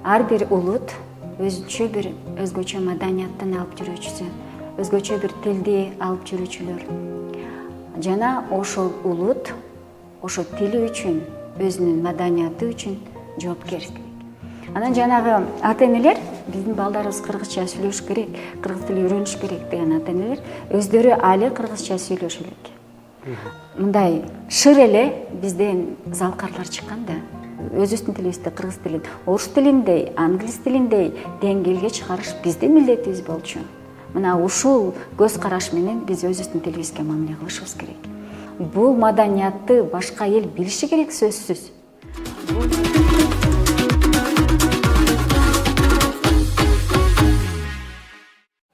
ар бир улут өзүнчө бир өзгөчө маданияттын алып жүрүүчүсү, өзгөчө бир тилди алып жүрүүчүлөр. Жана ошол улут ошо тили үчүн, өзүнүн маданияты үчүн жоопкер. Анан жанагы ата-энелер биздин балдарыбыз кыргызча сүйлөш керек, кыргыз тили үйрөнүш керек деген ата-энелер өздөрү али кыргызча сүйлөшө элек. Мындай шыр эле бизден залкарлар чыккан да. Өзүбүздүн тилибизди, кыргыз тилин, орус тилиндей, англис тилиндей деңгээлге чыгарыш биздин милдетибиз болчу. Мына ушул көз караш менен биз өзүбүздүн тилибизге мамиле кылышыбыз керек. Бул маданиятты башка эл билиши керек сөзсүз.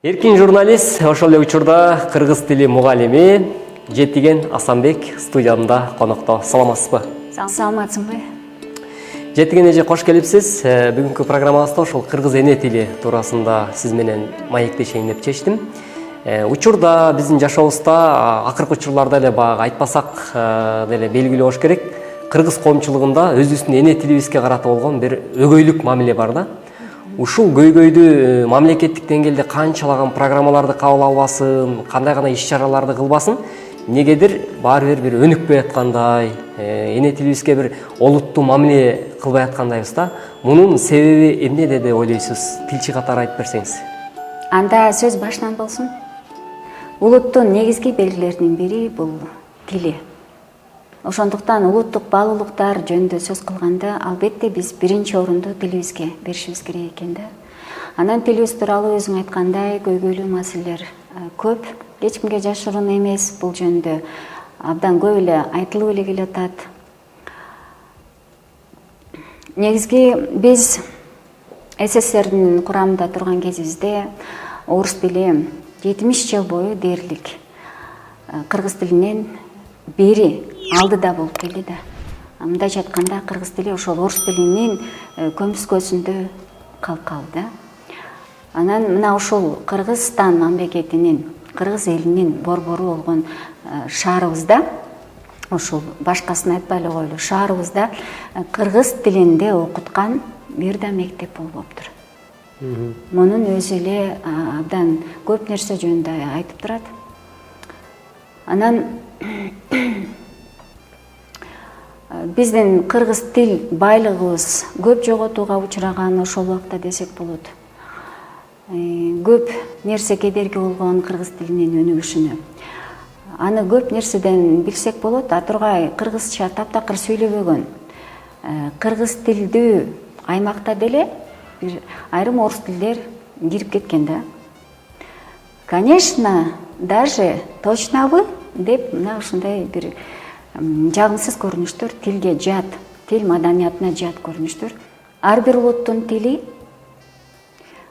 Эркин журналист, ошол эле учурда кыргыз тили мугалими Жетиген Асанбек студиямда конокто. Саламатсызбы? Саламатсыңбы? Жетиген эже, кош келипсиз. Бүгүнкү программабызда ошол кыргыз эне тили туурасында сиз менен маектешейин деп чечтим. Учурда биздин жашообузда акыркы учурларда эле баягы айтпасак деле белгилүү болуш керек, кыргыз коомчулугунда өзүбүздүн эне тилибизге карата болгон бир өгөйлүк мамиле бар да. Ушул көйгөйдү мамлекеттик деңгээлде канчалаган программаларды кабыл албасын, кандай гана иш-чараларды кылбасын, негедир баары бир өнүкпөй аткандай, эне тилибизге бир олуттуу мамиле кылбай аткандайбыз да. Мунун себеби эмнеде деп ойлойсуз? Тилчи катары айтып берсеңиз. Анда сөз башынан болсун. Улуттун негизги белгилеринин бири бул тили. Ошондуктан улуттук баалуулуктар жөнүндө сөз кылганда албетте биз биринчи орунду тилибизге беришибиз керек экен да. Анан тилибиз тууралуу өзүң айткандай көйгөйлүү маселелер көп. Эч кимге жашыруун эмес, бул жөнүндө абдан көп эле айтылып эле келатат. Негизги биз СССРдин курамында турган кезибизде орус тили 70 жыл бою дээрлик кыргыз тилинен бери алдыда болуп келди да. Мындайча айтканда кыргыз тили ошол орус тилинин көмүскөсүндө калып калды. Анан мына ушул Кыргызстан мамлекетинин, кыргыз элинин борбору болгон шаарыбызда, ушул башкасын айтпай эле коелу, шаарыбызда кыргыз тилинде окуткан бир да мектеп болуптур. Мунун өзү эле абдан көп нерсе жөнүндө айтып турат. Анан биздин кыргыз тил байлыгыбыз көп жоготууга учураган ошол убакта десек болот. Көп нерсе кедерги болгон кыргыз тилинин өнүгүшүнө. Аны көп нерседен билсек болот, тургай кыргызча таптакыр сүйлөбөгөн кыргыз тилдүү аймакта деле бир айрым орус тилдер кирип кеткен да. Конечно, даже точнобы деп мына ушундай бир жагымсыз көрүнүштөр, тилге жат, тил маданиятына жат көрүнүштөр. Ар бир улуттун тили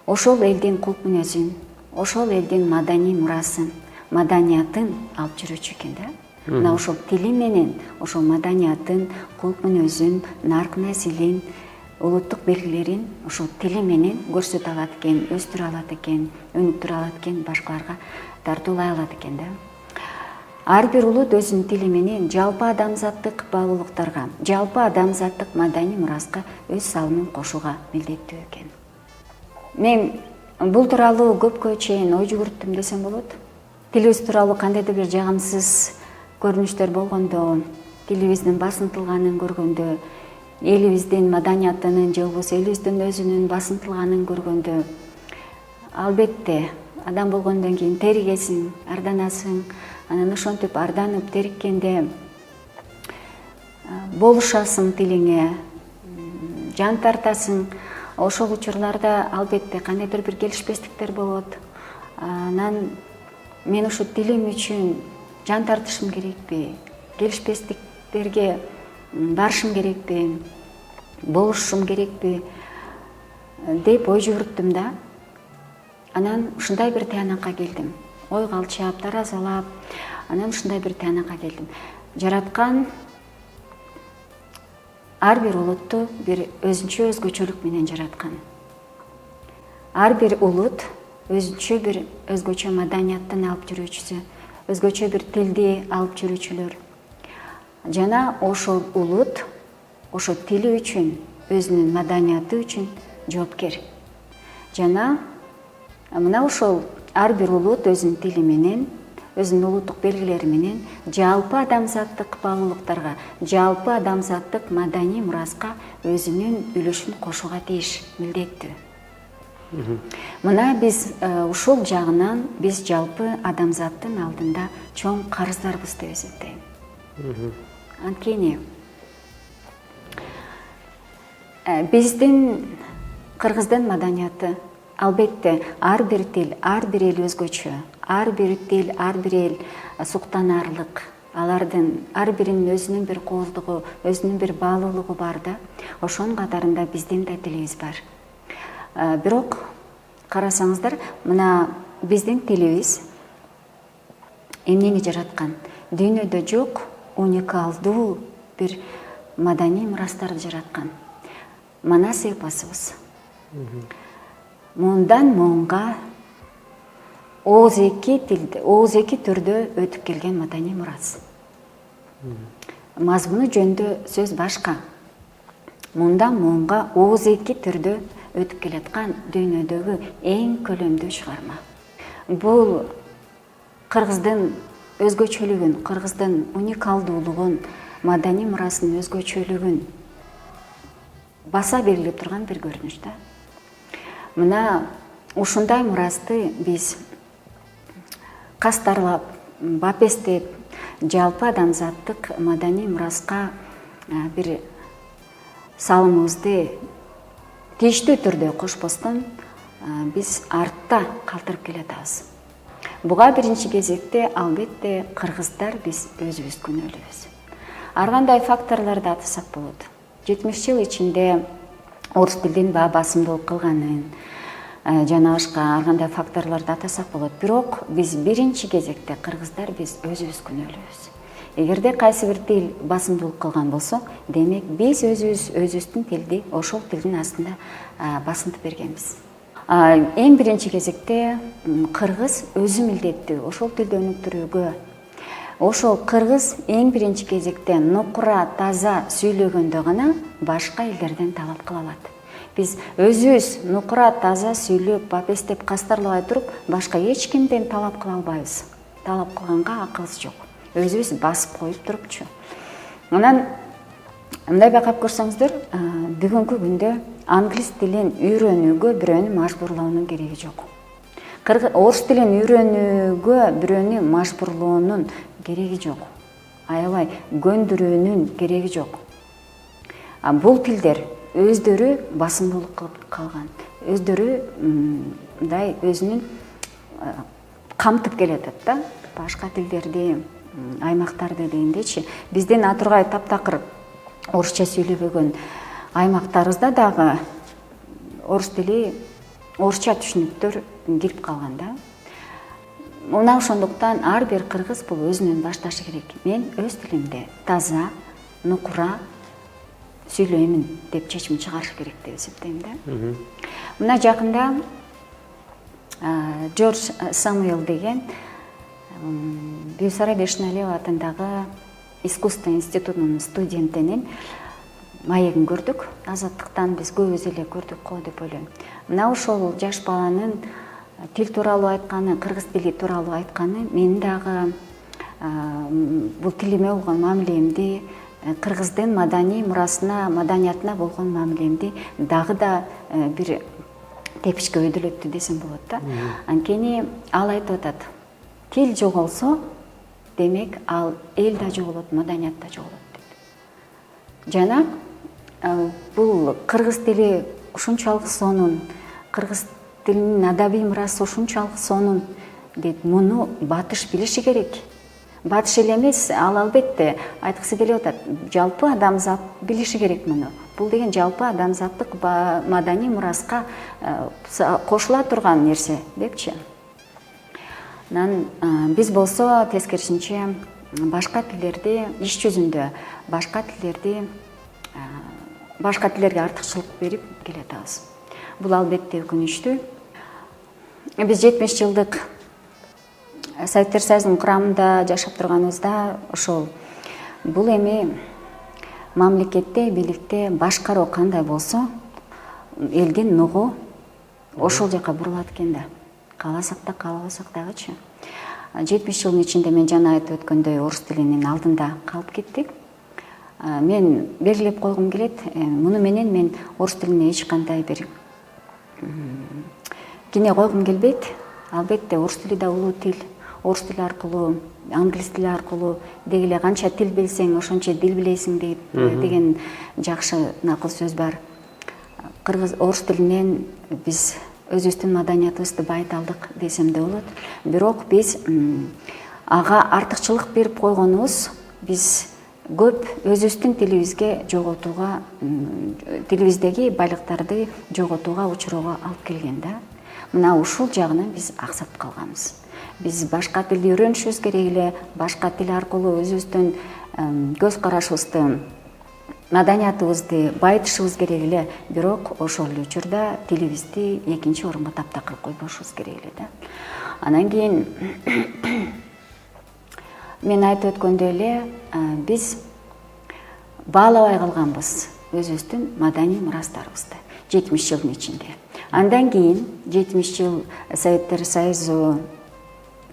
ошол элдин кулк мүнөзүн, ошол элдин маданий мурасын, маданиятын алып жүрүүчү экен да. Мына ошол тили менен ошол маданиятын, кулк мүнөзүн, нарк несилин, улуттук белгилерин ошол тили менен көрсөтө алат экен, өстүрө алат экен, өнүктүрө алат экен, башкаларга тартуулай алат экен да. Ар бир улут өзүнүн тили менен жалпы адамзаттык баалуулуктарга, жалпы адамзаттык маданий мураска өз салымын кошууга милдеттүү экен. Мен бул тууралуу көпкө чейин ой жүгүрттүм десем болот. Тилибиз тууралуу кандайдыр бир жагымсыз көрүнүштөр болгондо, тилибиздин басынтылганын көргөндө, элибиздин маданиятынын же болбосо элибиздин өзүнүн басынтылганын көргөндө, албетте адам болгондон кийин теригесиң, арданасың. Анан ошентип арданып териккенде болушасың тилиңе, жан тартасың. Ошол учурларда албетте кандайдыр бир келишпестиктер болот. Анан мен ушу тилим үчүн жан тартышым керекпи? Келишпестиктерге барышым керекпи? Болушум керекпи? Деп ой жүгүрттүм да. Анан ушундай бир тыянакка келдим. Ойго алчап, таразалап, анан ушундай бир тыянакка келдим. Жараткан ар бир улутту бир өзүнчө өзгөчөлүк менен жараткан. Ар бир улут өзүнчө бир өзгөчө маданияттын алып жүрүүчүсү, өзгөчө бир тилди алып жүрүүчүлөр. Жана ошол улут ошо тили үчүн, өзүнүн маданияты үчүн жоопкер. Жана мына ошол ар бир улут өзүнүн тили менен, өзүнүн улуттук белгилери менен жалпы адамзаттык баалуулуктарга, жалпы адамзаттык маданий мураска өзүнүн үлүшүн кошууга тийиш, милдеттүү. Мына биз ушул жагынан биз жалпы адамзаттын алдында чоң карыздарбыз деп эсептейм. Анткени биздин кыргыздын маданияты албетте ар бир тил, ар бир эл өзгөчө, ар бир тил, ар бир эл суктанаарлык. Алардын ар биринин өзүнүн бир кооздугу, өзүнүн бир баалуулугу бар да. Ошонун катарында биздин да тилибиз бар. Бирок карасаңыздар, мына биздин тилибиз эмнени жараткан? Дүйнөдө жок уникалдуу бир маданий мурастарды жараткан. Манас эпосубуз. Муундан муунга ооз эки тилде, ооз эки түрдө өтүп келген маданий мурас. Мазмуну жөнүндө сөз башка. Муундан муунга ооз эки түрдө өтүп келаткан дүйнөдөгү эң көлөмдүү чыгарма. Бул кыргыздын өзгөчөлүгүн, кыргыздын уникалдуулугун, маданий мураснын өзгөчөлүгүн баса белгилеп турган бир көрүнүш да. Мына ушундай мурасты биз кастарлап, бапестеп, жалпы адамзаттык маданий мураска бир салымыбызды тийиштүү түрдө кошпостон биз артта калтырып келатабыз. Буга биринчи кезекте албетте кыргыздар биз өзүбүз күнөөлүүбүз. Ар кандай факторлорду атасак болот. 70 жыл ичинде орус тилдин басымдуулук кылганын, жана башка ар кандай факторлорду атасак болот. Бирок биз биринчи кезекте кыргыздар биз өзүбүз күнөөлүүбүз. Эгерде кайсы бир тил басымдуулук кылган болсо, демек биз өзүбүздүн тилди ошол тилдин астында басынтып бергенбиз. Эң биринчи кезекте кыргыз өзү милдеттүү ошол тилди өнүктүрүүгө. Ошол кыргыз эң биринчи кезекте нукура, таза сүйлөгөндө гана башка элдерден талап кыла алат. Биз өзүбүз нукура, таза сүйлөп, бапестеп, кастарлабай туруп, башка эч кимден талап кыла албайбыз. Талап кылганга акыбыз жок. Өзүбүз басып коюп турупчу. Анан мындай байкап көрсөңүздөр, бүгүнкү күндө англис тилин үйрөнүүгө бирөөнү мажбурлоонун кереги жок. Орус тилин үйрөнүүгө бирөөнү мажбурлоонун кереги жок. Аябай көндүрүүнүн кереги жок. Бул тилдер өздөрү басымдуулук кылып калган. Өздөрү мындай өзүнүн камтып келатат да. Башка тилдерди, аймактарды дегендечи. Биздин атургай таптакыр орусча сүйлөбөгөн аймактарыбызда дагы орус тили, орусча түшүнүктөр кирип калган да. Мына ошондуктан ар бир кыргыз бул өзүнөн башташы керек. Мен өз тилимде таза, нукура сүйлөймүн деп чечим чыгарыш керек деп эсептейм да. Мына жакында Джордж Самуэл деген Бюсара Бешналиева атындагы искусство институтунун студентинин маегин көрдүк. Азаттыктан биз көбүбүз эле көрдүк го деп ойлойм. Мына ошол жаш баланын тил тууралуу айтканы, кыргыз тили тууралуу айтканы мен дагы бул тилиме болгон мамилемди, кыргыздын маданий мурасына, маданиятына болгон мамилемди дагы да бир тепишке өйдөлөттү десем болот да. Анткени ал айтып атат, тил жоголсо, демек ал эл да жоголот, маданият да жоголот дейт. Жана бул кыргыз тили ушунчалык сонун, кыргыз тилинин адабий мурасы ушунчалык сонун дейт. Муну батыш билиши керек. Батыш эле эмес, ал албетте айткысы келип атат. Жалпы адамзат билиши керек муну. Бул деген жалпы адамзаттык маданий мураска кошула турган нерсе депчи. Биз болсо тескерисинче башка тилдерди иш жүзүндө, башка тилдерге артыкчылык берип келатабыз. Бул албетте өкүнүчтүү. Биз 70 жылдык Советтер Союзунун курамында жашап турганыбызда ошол бул эми мамлекетте, бийликте башкаруу кандай болсо, элдин нугу ошол жака бурулат экен да. Кааласак да, каалабасак дагычы. 70 жылдын ичинде мен жана айтып өткөндөй орус тилинин алдында калып кеттик. Мен белгилеп койгум келет, муну менен мен орус тилине эч кандай бир кине койгум келбейт. Албетте орус тили да улуу тил. Орус тили аркылуу, англис тили аркылуу деги эле канча тил билсең, ошончо дил билесиң деген жакшы накыл сөз бар. Орус тилинен биз өзүбүздүн маданиятыбызды байыта алдык десем да болот. Бирок биз ага артыкчылык берип койгонубуз биз көп өзүбүздүн тилибизге жоготууга, тилибиздеги байлыктарды жоготууга, учурууга алып келген да. Мына ушул жагынан биз аксап калганбыз. Биз башка тилди үйрөнүшүбүз керек эле, башка тил аркылуу өзүбүздүн көз карашыбызды, маданиятыбызды байытышыбыз керек эле, бирок ошол эле учурда тилибизди экинчи орунга таптак кылып койбошубуз керек эле да. Анан кийин мен айтып өткөндөй эле биз баалабай калганбыз өзүбүздүн маданий мурастарыбызды 70 жылдын ичинде. Андан кийин 70 жыл Советтер Союзу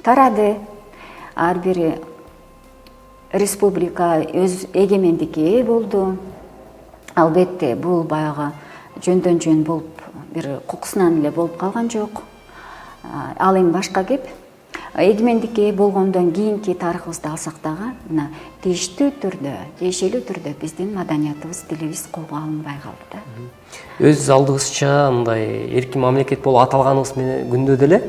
тарады, ар бир республика өз эгемендикке ээ болду. Албетте бул баягы жөндөн жөн болуп бир кукусунан эле болуп калган жок. Ал эми башка кеп. Эгемендикке ээ болгондон кийинки тарыхыбызды алсак дагы, мына тийиштүү түрдө биздин маданиятыбыз, тилибиз колго алынбай калды да. Өз алдыбызча мындай эркин мамлекет болуп аталганыбыз менен күндө деле,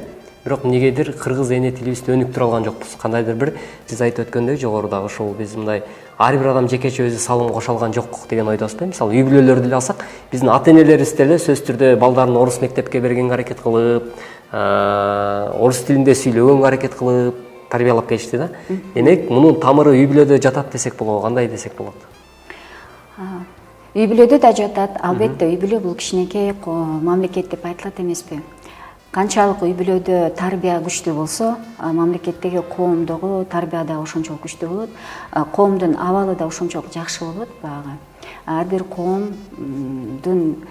бирок эмнегедир кыргыз эне тилибизди өнүктүрө алган жокпуз. Кандайдыр бир сиз айтып өткөндөй жогорудагы ушул биз мындай ар бир адам жекече өзү салым кошо алган жок деген ойдобуз да. Мисалы, үй бүлөлөрдү эле алсак, биздин ата-энелерибиз деле сөзсүз түрдө балдарын орус мектепке бергенге аракет кылып, орус тилинде сүйлөгөнгө аракет кылып тарбиялап келишти да. Демек, мунун тамыры үй бүлөдө жатат десек болобу, кандай десек болот? Үй бүлөдө да жатат. Албетте үй бүлө бул кичинекей мамлекет деп айтылат эмеспи? Канчалык үй бүлөдө тарбия күчтүү болсо, мамлекеттеги коомдогу тарбия да ошончолук күчтүү болот. Коомдун абалы да ошончолук жакшы болот баягы. Ар бир коомдун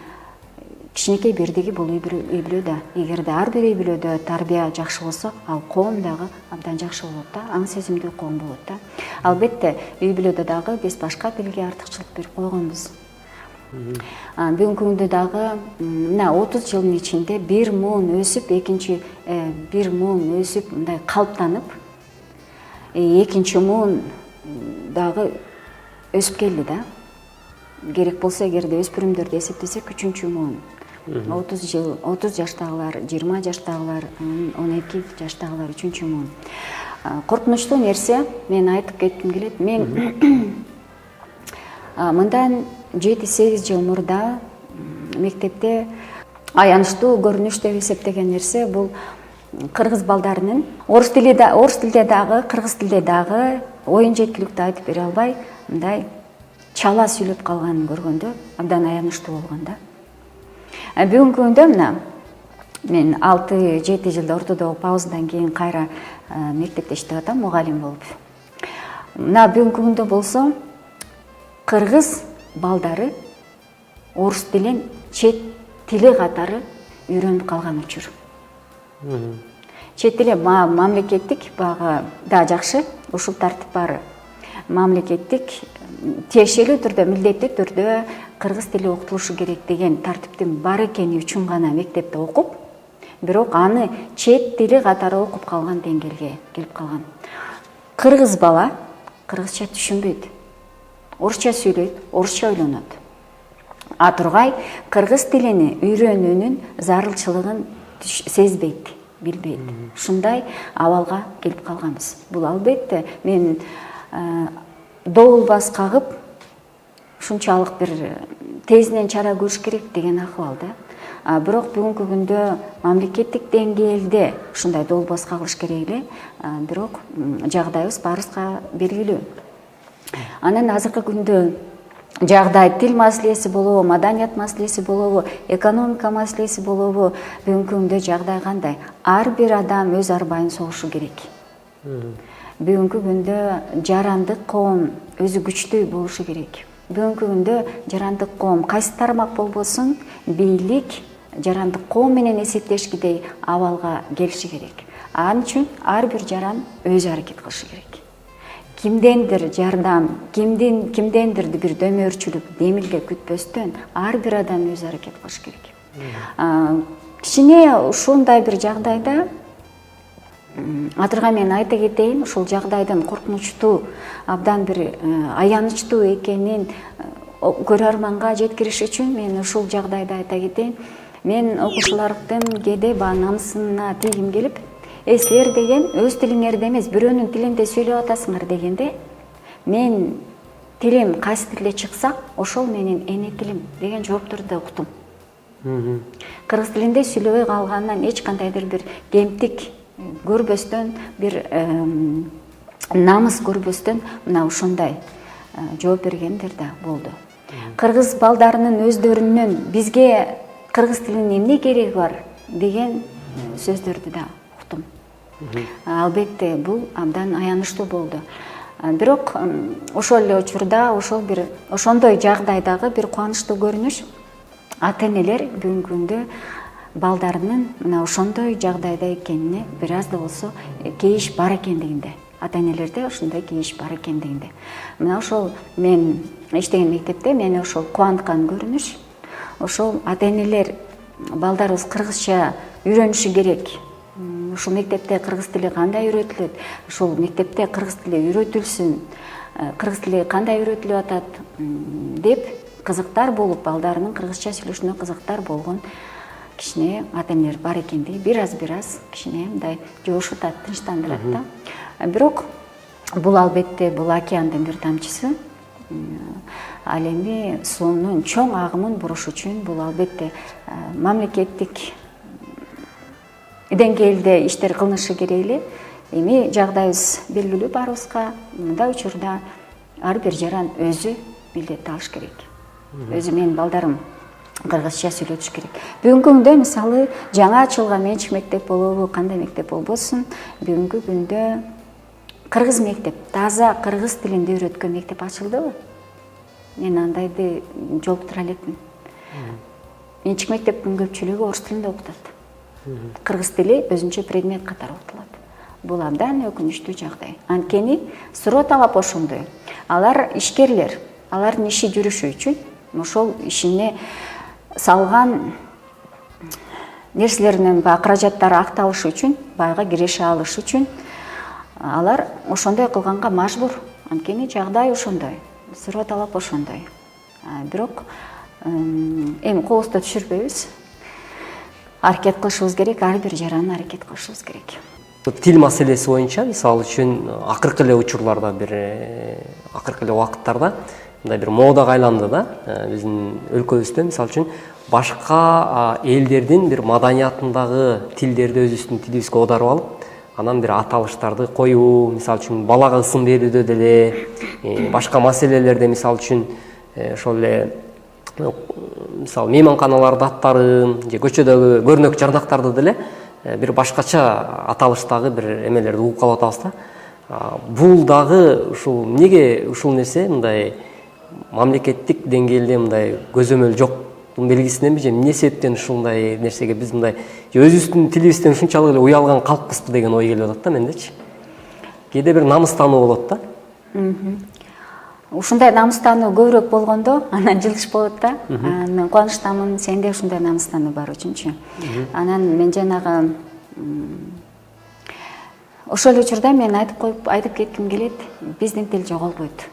кичинекей бирдиги бул үй бүлөдө. Эгерде ар бир үй бүлөдө тарбия жакшы болсо, ал коом дагы абдан жакшы болот да, аң сезимдүү коом болот да. Албетте үй бүлөдө дагы биз башка тилге артыкчылык берип койгонбуз. Бүгүнкү күндө дагы мына 30 жылдын ичинде бир муун өсүп, экинчи бир муун өсүп, мындай калыптанып, экинчи муун дагы өсүп келди да. Керек болсо, эгерде өспүрүмдөрдү эсептесек, үчүнчү муун. 30 жаштагылар, 20 жаштагылар, 12 жаштагылар үчүнчү муун. Коркунучтуу нерсе, мен айтып кетким келет. Мен мындан 7-8 жыл мурда мектепте аянычтуу көрүнүш деп эсептеген нерсе бул кыргыз балдарынын орус тилде дагы, кыргыз тилде дагы оюн жеткиликтүү айтып бере албай, мындай чала сүйлөп калганын көргөндө абдан аянычтуу болгон да. Бүгүнкү күндө мына мен 6-7 жылда ортодогу паузадан кийин кайра мектепте иштеп атам, мугалим болуп. Мына бүгүнкү күндө болсо кыргыз балдары орус тилин чет тили катары үйрөнүп калган учур. Чет тили мамлекеттик багы да жакшы, ушул тартип бар. Мамлекеттик тиешелүү түрдө, милдеттүү түрдө кыргыз тили окутулушу керек деген тартиптин бар экени үчүн гана мектепте окуп, бирок аны чет тили катары окуп калган деңгээлге келип калган. Кыргыз бала кыргызча түшүнбөйт. Орусча сүйлөйт, орусча ойлонот. А тургай кыргыз тилини үйрөнүүнүн зарылчылыгын сезбейт, билбейт. Ушундай абалга келип калганбыз. Бул албетте мен добулбас кагып, ушунчалык бир тезинен чара көрүш керек деген акыбал да. Бирок бүгүнкү күндө мамлекеттик деңгээлде ушундай добулбас кагылыш керек эле, бирок жагдайыбыз баарыбызга белгилүү. Анан азыркы күндө жагдай тил маселеси болобу, маданият маселеси болобу, экономика маселеси болобу, бүгүнкү күндө жагдай кандай? Ар бир адам өз арбайын согушу керек. Бүгүнкү күндө жарандык коом өзү күчтүү болушу керек. бүгүнкү күндө жарандык коом кайсы тармак болбосун бийлик жарандык коом менен эсептешкидей абалга келиши керек. Ал үчүн ар бир жаран өзү аракет кылышы керек. Кимдендир жардам, кимдендир бир дөмөрчүлүк, демилге күтпөстөн ар бир адам өзү аракет кылыш керек. Кичине ушундай бир жагдайда азыркы мен айта кетейин, ушул жагдайдын коркунучтуу, абдан бир аянычтуу экенин көрөрманга жеткириш үчүн мен ушул жагдайда айта кетейин. Мен окуучулардын кээде намысына тийгим келип, силер деген өз тилиңерде эмес, бирөөнүн тилинде сүйлөп атасыңар дегенде, мен тилим кайсы тилде чыкса, ошол менин эне тилим деген жоопторду уктум. Кыргыз тилинде сүйлөбөй калганынан эч кандайдыр бир кемтик көрбөстөн, бир намыс көрбөстөн мына ушундай жооп бергендер да болду. Кыргыз балдарынын өздөрүнөн бизге кыргыз тилинин эмне кереги бар деген сөздөрдү да уктум. Албетте бул абдан аянычтуу болду. Бирок ошол эле учурда, ошондой жагдайдагы бир кубанычтуу көрүнүш, ата-энелер бүгүнкү күндө балдарынын мына ошондой жагдайда экенине бир аз да болсо кейиш бар экендигинде, ата-энелерде ошондой кейиш бар экендигинде. Мына ошол мен иштеген мектепте мени ошол кубанткан көрүнүш, ошол ата-энелер балдарыбыз кыргызча үйрөнүшү керек. Ушул мектепте кыргыз тили кандай үйрөтүлөт? Ушул мектепте кыргыз тили үйрөтүлсүн. Кыргыз тили кандай үйрөтүлүп атат деп кызыктар болуп, балдарынын кыргызча сүйлөшүнө кызыктар болгон кичине ата-энелер бар экендиги бир аз кичине мындай жошутат, тынчтандырат да. Бирок бул албетте бул океандын бир тамчысы. Ал эми суунун чоң агымын буруш үчүн бул албетте мамлекеттик деңгээлде иштер кылынышы керек эле. Эми жагдайыбыз белгилүү баарыбызга, мындай учурда ар бир жаран өзү милдет алыш керек. Өзү менин балдарым кыргызча сүйлөтүш керек. Бүгүнкү күндө мисалы жаңа ачылган менчик мектеп болобу, кандай мектеп болбосун, бүгүнкү күндө кыргыз мектеп, таза кыргыз тилинде үйрөткөн мектеп ачылдыбы? Мен андайды жолуктура элекмин. Менчик мектептин көпчүлүгү орус тилинде окутат. Кыргыз тили өзүнчө предмет катары окутулат. Бул абдан өкүнүчтүү жагдай. Анткени суроо талап ошондой. Алар ишкерлер, алардын иши жүрүшү үчүн, ошол ишине салган нерселеринин каражаттары акталышы үчүн, байга киреше алыш үчүн алар ошондой кылганга мажбур. Анткени жагдай ошондой, суроо талап ошондой. Бирок эми колубузду түшүрбөйбүз. Аракет кылышыбыз керек, ар бир жаран аракет кылышыбыз керек. Тил маселеси боюнча, мисалы үчүн, акыркы эле учурларда, акыркы эле убакыттарда мындай бир модага айланды да, биздин өлкөбүздө, мисалы үчүн, башка элдердин бир маданиятындагы тилдерди өзүбүздүн тилибизге оодарып алып, анан бир аталыштарды коюу, мисалы үчүн, балага ысым берүүдө деле, башка маселелерде, мисалы үчүн, ошол эле мисалы мейманканалардын аттарын же көчөдөгү көрнөк жардактарды деле бир башкача аталыштагы бир эмелерди угуп калып атабыз да. Бул дагы ушул эмнеге ушул нерсе мындай мамлекеттик деңгээлде мындай көзөмөл жоктун белгисиненби же эмне себептен ушундай нерсеге биз мындай өзүбүздүн тилибизден ушунчалык эле уялган калкпызбы деген ой келип атат да мендечи. Кээде бир намыстануу болот да. Ушундай намыстануу көбүрөөк болгондо анан жылыш болот да. Мен кубанычтамын, сенде ушундай намыстануу бар үчүнчү. Анан мен жанагы ошол учурда мен айтып кетким келет, биздин тил жоголбойт.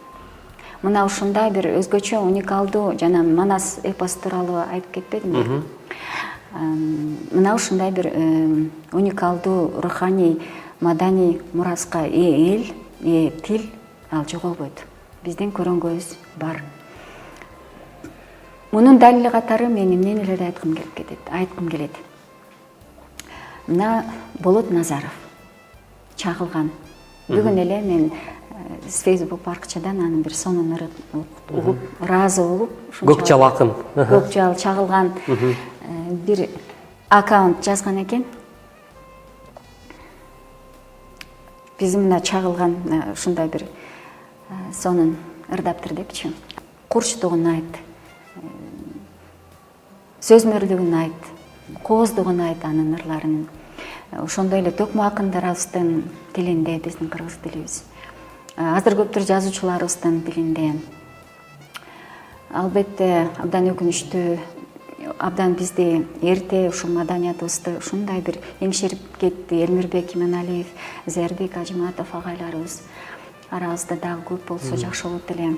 Мына ушундай бир өзгөчө уникалдуу, жана Манас эпос тууралуу айтып кетпедимби? Мына ушундай бир уникалдуу руханий, маданий мураска эл, тил ал жоголбойт. Биздин көрөнгөбүз бар. Мунун далили катары мен эмнелерди айткым келет. Мына Болот Назаров чагылган. Бүгүн эле мен Facebook баракчадан анын бир сонун угуп, ыраазы болуп, Көкжал акын. Көкжал чагылган бир аккаунт жазган экен. Биз мына чагылган ушундай бир сонун ырдаптыр депчи. курчтугун айт, сөзмөрлүгүн айт, кооздугун айт анын ырларынын. Ошондой эле төкмө акындарыбыздын тилинде биздин кыргыз тилибиз. Азыр көптөр жазуучуларыбыздын тилинде. Албетте абдан өкүнүчтүү, абдан бизди эрте ушул маданиятыбызды ушундай бир эңшерип кетти. Элмирбек Иманалиев, Зайырбек Ажиматов агайларыбыз арабызда дагы көп болсо жакшы болот эле.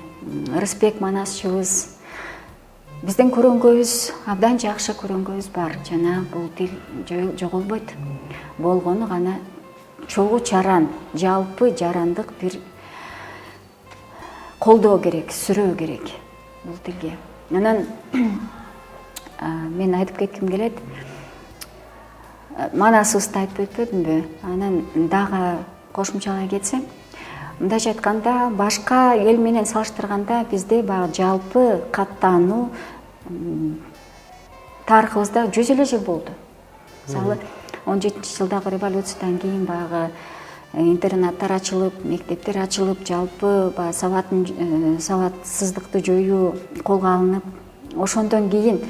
Рысбек Манасчыбыз, биздин көрөңгөбүз, абдан жакшы көрөңгөбүз бар. Жана бул тил жоголбойт. Болгону гана чогуу чаран, жалпы жарандык бир колдоо керек, сүрөө керек бул тилге. Анан мен айтып кетким келет. Манасыбызды айтып өтпөдүмбү? Анан дагы кошумчалай кетсем, мындайча айтканда, башка эл менен салыштырганда бизде баягы жалпы каттануу тарыхыбызда 100 эле жыл болду. Мисалы 17-жылдагы революциядан кийин баягы интернаттар ачылып, мектептер ачылып, жалпы сабатсыздыкты жоюу колго алынып, ошондон кийин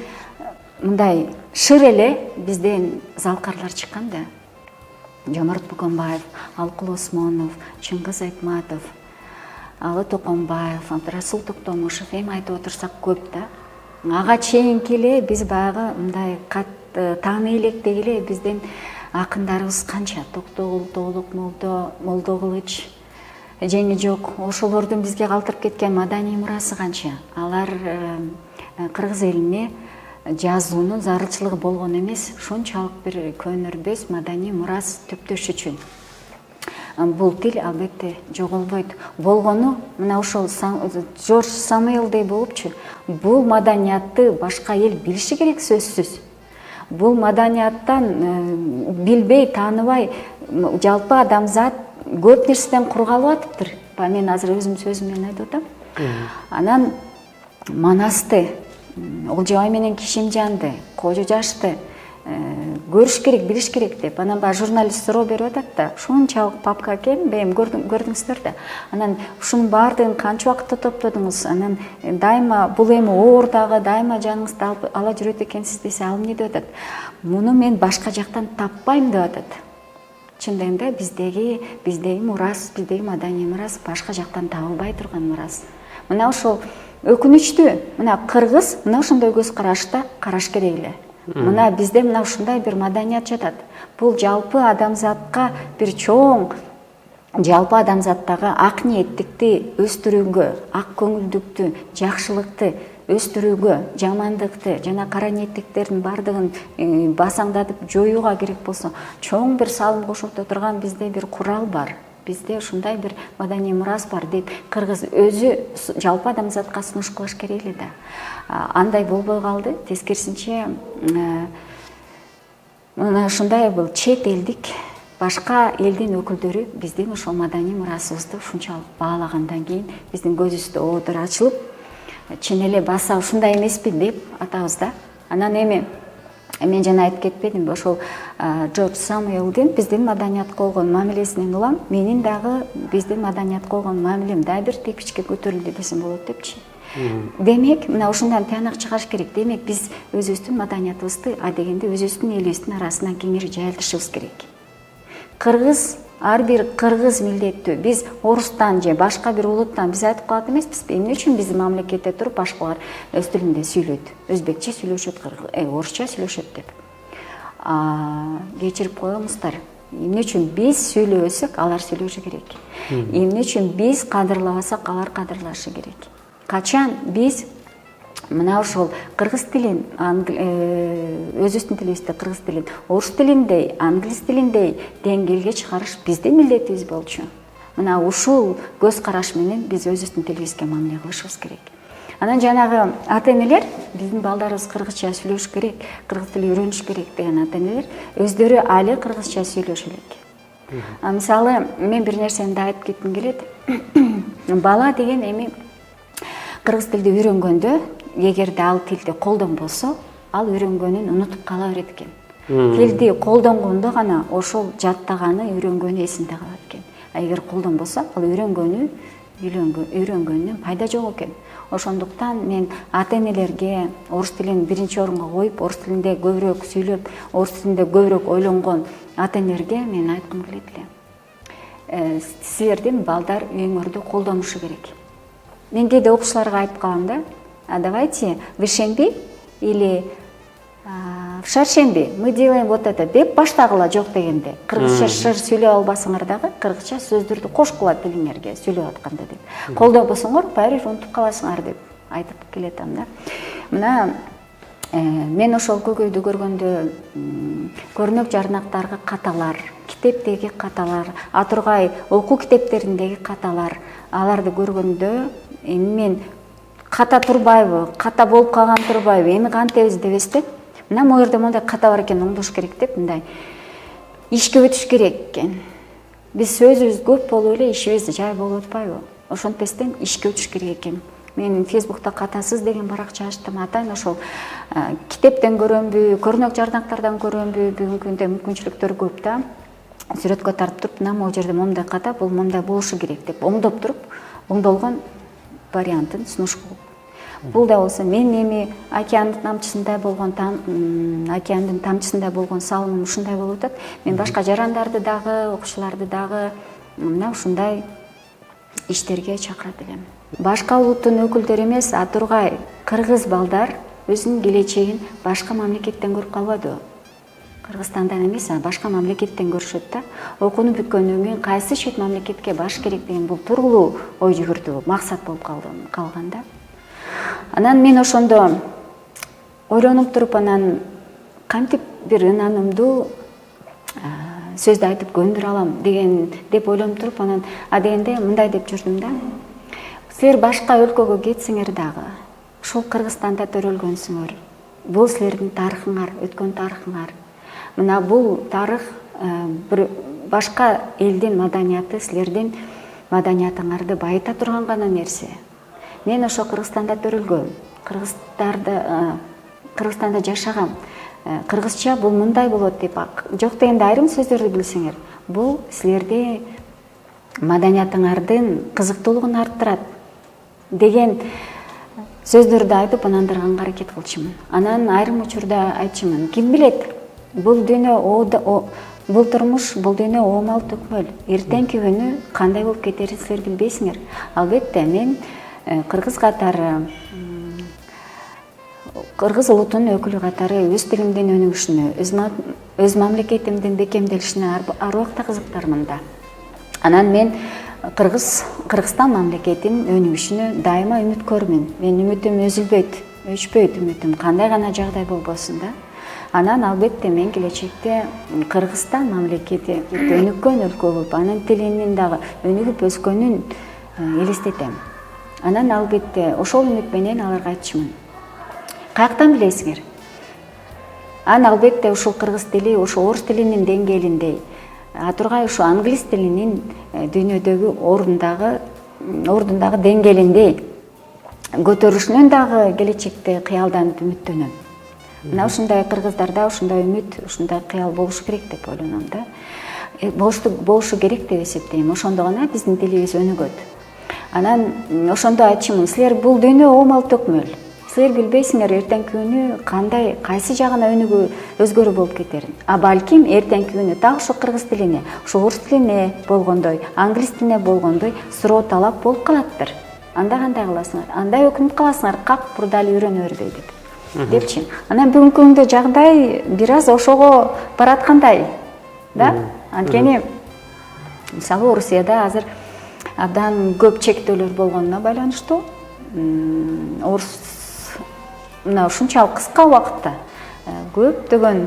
мындай шыр эле бизден залкарлар чыккан да. Жомарт Букомбаев, Алкул Осмонов, Чыңгыз Айтматов, Алы Токомбаев, Абдрасул Токтомушев, эми айтып отурсак көп да. Ага чейинки эле биз баягы мындай тааны электеги эле биздин акындарыбыз канча? Токтогул, Тоолук Молдо, Молдокылыч, Жеңи жок. Ошолордун бизге калтырып кеткен маданий мурасы канча? Алар кыргыз элине жазуунун зарылчылыгы болгон эмес, ушунчалык бир көнөрбөс маданий мурас төптөш үчүн. Бул тил албетте жоголбойт. Болгону мына ошол Жорж Самуэлдей болупчу, бул маданиятты башка эл билиши керек сөзсүз. Бул маданияттан билбей, тааныбай, жалпы адамзат көп нерседен кур калып атыптыр. Мен азыр өзүм сөзүм менен айтып атам. Анан Манасты, Олжобай менен Кишимжанды, Кожо Жашты көрүш керек, билиш керек деп. Анан баягы журналист суроо берип атат да, ушунчалык папка экен, эми көрдүңүздөр да. Анан ушунун баардыгын канча убакытта топтодуңуз? Анан дайыма бул эми оор дагы, дайыма жаныңызды алып ала жүрөт экенсиз десе, ал эмне деп атат? Муну мен башка жактан таппайм деп атат. Чындыгында биздеги мурас, биздеги маданий мурас башка жактан табылбай турган мурас. Мына ошол өкүнүчтүү. Мына кыргыз мына ошондой көз карашта караш керек эле. Мына бизде мына ушундай бир маданият жатат. Бул жалпы адамзатка бир чоң, жалпы адамзаттагы ак ниеттикти өстүрүүгө, ак көңүлдүктү, жакшылыкты өстүрүүгө, жамандыкты жана кара ниеттиктердин баардыгын басаңдатып жоюуга керек болсо, чоң бир салым кошулта турган бизде бир курал бар. Бизде ушундай бир маданий мурас бар деп кыргыз өзү жалпы адамзатка сунуш кылыш керек эле да. Андай болбой калды. Тескерисинче мына ушундай бул чет элдик башка элдин өкүлдөрү биздин ошол маданий мурасыбызды ушунчалык баалагандан кийин биздин көзүбүздө оодор ачылып, чын эле баса ушундай эмеспи деп атабыз да. Анан эми мен жана айтып кетпедимби, ошол Жорж Самуэлдин биздин маданиятка болгон мамилесинен улам, менин дагы биздин маданиятка болгон мамилем дагы бир тепичке көтөрүлдү десем болот депчи. Демек, мына ушундан тыянак чыгаш керек. Демек, биз өзүбүздүн маданиятыбызды, адегенде өзүбүздүн элибиздин арасына кеңири жайылтышыбыз керек. Кыргыз, ар бир кыргыз милдеттүү. Биз орустан же башка бир улуттан биз айтып калат эмеспизби? Эмне үчүн биздин мамлекетте туруп башкалар өз тилинде сүйлөйт, өзбекче сүйлөшөт, орусча сүйлөшөт деп. Кечирип коюңуздар. Эмне үчүн биз сүйлөбөсөк, алар сүйлөшү керек. Эмне үчүн биз кадырлабасак, алар кадырлашы керек. Качан биз мына ошол кыргыз тилин, өзүбүздүн тилибизде кыргыз тилин, орус тилиндей, англис тилиндей деңгээлге чыгарыш биздин милдетибиз болчу. Мына ушул көз караш менен биз өзүбүздүн тилибизге мамиле кылышыбыз керек. Анан жанагы ата-энелер, биздин балдарыбыз кыргызча сүйлөш керек, кыргыз тилин үйрөнүш керек деген ата-энелер өздөрү али кыргызча сүйлөшү элек. Мисалы, мен бир нерсени да айтып кетким келет. Бала деген эми кыргыз тилди үйрөнгөндө, эгерде ал тилди колдонбосо, ал үйрөнгөнүн унутуп кала берет экен. Тилди колдонгондо гана ошол жаттаганы, үйрөнгөнү эсинде калат экен. Эгер колдонбосо, ал үйрөнгөнүнөн пайда жок экен. Ошондуктан мен ата энелерге орус тилин биринчи орунга коюп, орус тилинде көбүрөөк сүйлөп, орус тилинде көбүрөөк ойлонгон ата энелерге мен айткым келет эле. Силердин балдар үйүңөрдү колдонушу керек. Мен кээде окуучуларга айтып калам да, а давайте в ишемби или в шаршемби мы делаем вот это деп баштагыла, жок дегенде. Кыргызча шыр сүйлөп албасаңар дагы, кыргызча сөздөрдү кошкула тилиңерге сүйлөп атканда деп. Колдонбосоңор баары бир унутуп каласыңар деп айтып келетам да. Мына мен ошол көкөйдү көргөндө көрнөк жарнактарга каталар, китептеги каталар, Атургай окуу китептериндеги каталар, аларды көргөндө эми мен ката турбайбы, ката болуп калган турбайбы, эми кантебиз деп эстеп, мына могу жерде мондай ката бар экен, оңдош керек деп мындай ишке өтүш керек экен. Биз сөзүбүз көп болуп эле ишибиз жай болуп атпайбы? Ошонтестен ишке өтүш керек экен. Мен Фейсбукта катасыз деген баракча ачтым. Атайын ошол китептен көрөнбү, көрнөк жарнактардан көрөнбү, бүгүнкү күндө мүмкүнчүлүктөр көп да. Сүрөткө тартып туруп, мына могу жерде момундай ката, бул момундай болушу керек деп оңдоп туруп, оңдолгон вариантын сунуш кылып. Бул да болсо мен эми океандын тамчысындай болгон океандын тамчысындай болгон салымым ушундай болуп атат. Мен башка жарандарды дагы, окуучуларды дагы мына ушундай иштерге чакырат элем. Башка улуттун өкүлдөрү эмес, Атургай кыргыз балдар өзүнүн келечегин башка мамлекеттен көрүп калбадыбы? Кыргызстандан эмес, башка мамлекеттен көрүшөт да. Окууну бүткөндөн кийин кайсы чет мамлекетке баш керек деген бул туруктуу ой жүгүртүү, максат болуп калган да. Анан мен ошондо ойлонуп туруп, анан кантип бир ынанымдуу сөздү айтып көндүрө алам деп ойлонуп туруп, анан адегенде мындай деп жүрдүм да. Силер башка өлкөгө кетсеңер дагы, ушул Кыргызстанда төрөлгөнсүңөр. Бул силердин тарыхыңар, өткөн тарыхыңар. Мына бул тарых бир башка элдин маданияты, силердин маданиятыңарды байыта турган гана нерсе. Мен ошо Кыргызстанда төрөлгөм, Кыргызстанда жашагам. Кыргызча бул мындай болот деп, жок дегенде айрым сөздөрдү билсеңер, бул силерде маданиятыңардын кызыктуулугун арттырат деген сөздөрдү айтып ынандырганга аракет кылчумун. Анан айрым учурда айтчумун, ким билет, бул дүйнө бул турмуш, бул дүйнө оомал төкмөл. Эртеңки күнү кандай болуп кетерин силер билбейсиңер. Албетте мен кыргыз катары, кыргыз улутунун өкүлү катары өз тилимдин өнүгүшүнө, өз мамлекетимдин бекемделишине ар убакта кызыктармын да. Анан мен Кыргызстан мамлекетинин өнүгүшүнө дайыма үмүткөрмүн. Мен үмүтүм үзүлбөйт, өчпөйт үмүтүм, кандай гана жагдай болбосун да. Анан албетте мен келечекте Кыргызстан мамлекети өнүккөн өлкө болуп, анын тилинин дагы өнүгүп өскөнүн элестетем. Анан албетте ошол үмүт менен аларга айтчумун. Каяктан билесиңер? Анан албетте ушул кыргыз тили, ошо орус тилинин деңгээлиндей, Атургай ушу англис тилинин дүйнөдөгү ордундагы деңгээлиндей көтөрүшүнөн дагы келечекте кыялданып үмүттөнөм. Мына ушундай кыргыздарда ушундай үмүт, ушундай кыял болушу керек деп ойлоном да. Болушу керек деп эсептейм. Ошондо гана биздин тилибиз өнүгөт. Анан ошондо айтчумун, силер бул дүйнө оомал төкмөл. Силер билбейсиңер эртеңки күнү кандай, кайсы жагына өзгөрүү болуп кетерин. А балким эртеңки күнү так ушу кыргыз тилине, ушу орус тилине болгондой, англис тилине болгондой суроо талап болуп калаттыр. Анда кандай кыласыңар? Андай өкүнүп каласыңар, как бурдалы үйрөнө бербей депчи. Анан бүгүнкү күндө жагдай бир аз ошого бараткандай, да? Анткени мисалы Орусияда азыр абдан көп чектөөлөр болгонуна байланыштуу мына ушунчалык кыска убакытта көптөгөн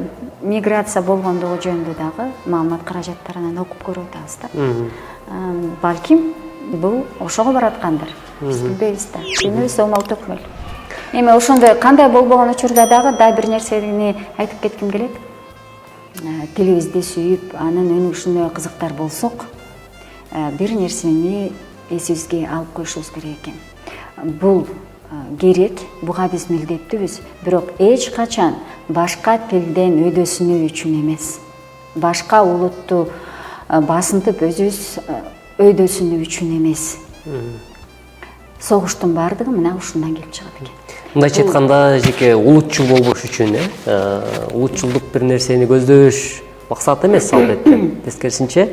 миграция болгондугу жөнүндө дагы маалымат каражаттарынан окуп көрүп атабыз да. Балким бул ошого бараткандыр. Биз билбейбиз да. Дүйнөбүз оомал төкмөл. Эми ошондой кандай болбогон учурда дагы бир нерсени айтып кетким келет. Тилибизди сүйүп, анын өнүгүшүнө кызыктар болсок, бир нерсени эсибизге алып коюшубуз керек экен. Бул керек, буга биз милдеттүүбүз, бирок эч качан башка тилден өйдөсүнүү үчүн эмес. Башка улутту басынтып өзүбүз өйдөсүнүү үчүн эмес. согуштун баардыгы мына ушундан келип чыгат экен. Мындайча айтканда жеке улутчул болбош үчүн улутчулдук бир нерсени көздөш максат эмес албетте. Тескерисинче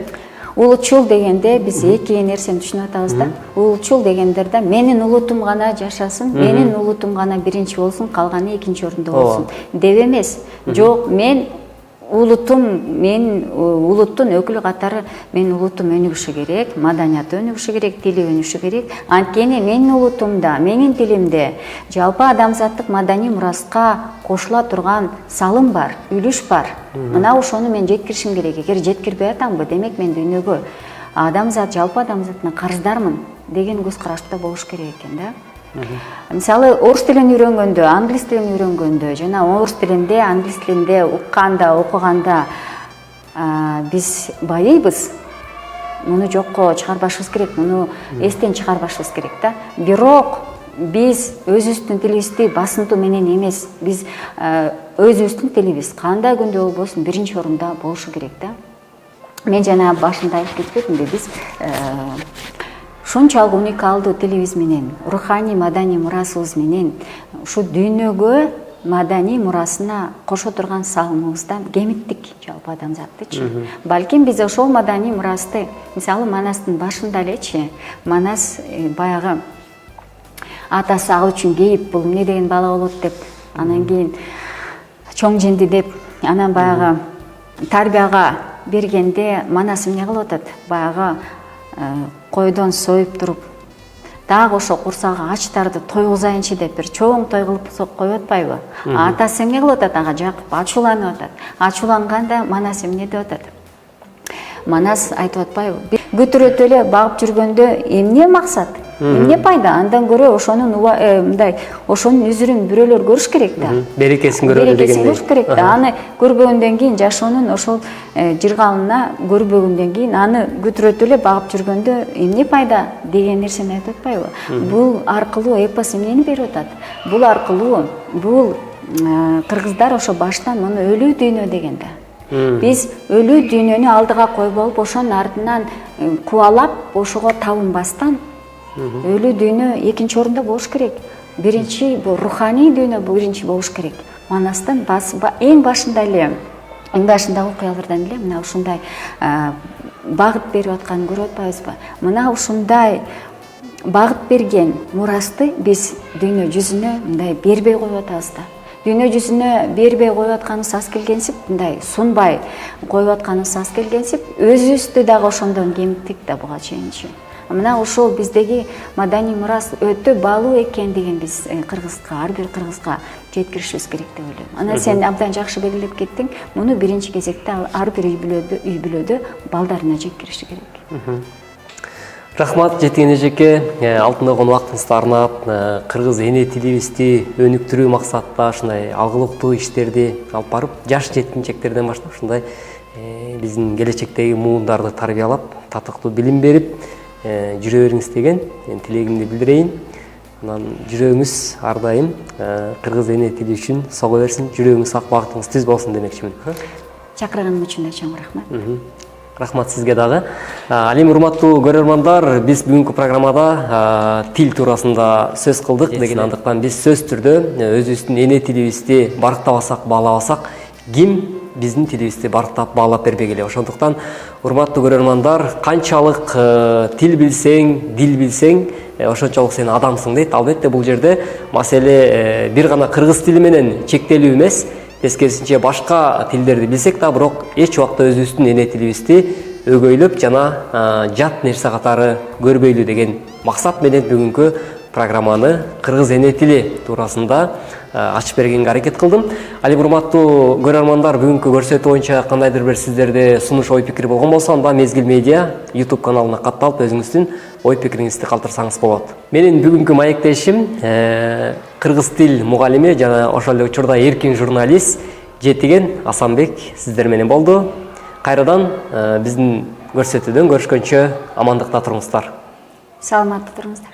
Улутчул дегенде биз эки нерсени түшүнүп атабыз да. Улутчул дегендерде менин улутум гана жашасын, менин улутум гана биринчи болсун, калганы экинчи орунда болсун деп эмес. Жок, мен улуттун өкүлү катары менин улутум өнүгүшү керек, маданияты өнүгүшү керек, тили өнүгүшү керек. Анткени менин улутумда, менин тилимде жалпы адамзаттык маданий мураска кошула турган салым бар, үлүш бар. Мына ошону мен жеткиришим керек. Эгер жеткирбей атамбы, демек мен дүйнөгө адамзат, жалпы адамзатына карыздармын деген көз карашта болуш керек экен да. Мисалы, орус тилин үйрөнгөндө, англис тилин үйрөнгөндө, жана орус тилинде, англис тилинде укканда, окуганда биз байыйбыз. Муну жокко чыгарбашыбыз керек, муну эстен чыгарбашыбыз керек да. Бирок биз өзүбүздүн тилибизди басынтуу менен эмес, биз өзүбүздүн тилибиз кандай күндө болбосун биринчи орунда болушу керек да. Мен жана башында айтып кетпедимби, биз ушунчалык уникалдуу тилибиз менен, руханий маданий мурасыбыз менен ушу дүйнөгө маданий мурасына кошо турган салымыбыздан кемиттик жалпы адамзаттычы. Балким биз ошол маданий мурасты, мисалы Манастын башында элечи, Манас баягы атасы ал үчүн кейип, бул эмне деген бала болот деп, анан кийин чоң жинди деп, анан баягы тарбияга бергенде Манас эмне кылып атат? Баягы койдон союп туруп, дагы ошо курсагы ачтарды тойгузайынчы деп бир чоң той кылып коюп атпайбы? Атасы эмне кылып атат? Ага жакып ачууланып атат. Ачууланганда Манас эмне деп атат? Манас айтып атпайбы? Көтөрөтө эле багып жүргөндө эмне максат? Эмне пайда? Андан көрө ошонун мындай ошонун үзүрүн бирөөлөр көрүш керек да. Берекесин көрөлү дегендей. Берекесин көрүш керек да. Аны көрбөгөндөн кийин жашоонун ошол жыргалына көрбөгөндөн кийин аны көтөрөтө эле багып жүргөндө эмне пайда деген нерсени айтып атпайбы? Бул аркылуу эпос эмнени берип атат? Бул аркылуу кыргыздар ошо баштан муну өлүү дүйнө деген да. Биз өлүү дүйнөнү алдыга койболуп, ошонун артынан кубалап, ошого табынбастан өлүү дүйнө экинчи орунда болуш керек. Биринчи бул руханий дүйнө биринчи болуш керек. Манастын эң башындагы окуялардан эле мына ушундай багыт берип атканын көрүп атпайбызбы? Мына ушундай багыт берген мурасты биз дүйнө жүзүнө мындай бербей коюп атабыз да. Дүйнө жүзүнө бербей коюп атканыбыз аз келгенсип, мындай сунбай коюп атканыбыз аз келгенсип, өзүбүздү дагы ошондон кемиттик да буга чейинчи. Мына ошол биздеги маданий мурас өтө баалуу экендигин биз кыргызга, ар бир кыргызга жеткиришибиз керек деп ойлойм. Анан сен абдан жакшы белгилеп кеттиң. Муну биринчи кезекте ар бир үй бүлөдө балдарына жеткириши керек. Рахмат Жетиген эжеке, алтындагы убактыңызды арнап, кыргыз эне тилибизди өнүктүрүү максатта ушундай алгылыктуу иштерди алып барып, жаш жеткинчектерден баштап ушундай биздин келечектеги муундарды тарбиялап, татыктуу билим берип жүрө бериңиз деген тилегимди билдирейин. Анан жүрөгүңүз ар дайым кыргыз эне тили үчүн сого берсин, жүрөгүңүз ак, багытыңыз түз болсун демекчимин. Чакырганым үчүн да чоң рахмат. Рахмат сизге дагы. Ал эми урматтуу көрөрмандар, биз бүгүнкү программада тил туурасында сөз кылдык деген, андыктан биз сөз түрдө өзүбүздүн эне тилибизди барктабасак, баалабасак, ким биздин тилибизди барктап, баалап бербек эле. Ошондуктан урматтуу көрөрмандар, канчалык тил билсең, дил билсең, ошончолук сен адамсың дейт. Албетте бул жерде маселе бир гана кыргыз тили менен чектелүү эмес. Тескерисинче башка тилдерди билсек да, бирок эч убакта өзүбүздүн эне тилибизди өгөйлөп жана жат нерсе катары көрбөйлү деген максат менен бүгүнкү программаны кыргыз эне тили туурасында ачып бергенге аракет кылдым. Ал эми урматтуу көрөрмандар, бүгүнкү көрсөтүү боюнча кандайдыр бир сиздерде сунуш ой пикир болгон болсо, анда Мезгил медиа YouTube каналына катталып өзүңүздүн ой пикириңизди калтырсаңыз болот. Менин бүгүнкү маектешим кыргыз тил мугалими жана ошол эле учурда эркин журналист Жетиген Асанбек сиздер менен болду. Кайрадан биздин көрсөтүүдөн көрүшкөнчө амандыкта туруңуздар. Саламатта туруңуздар.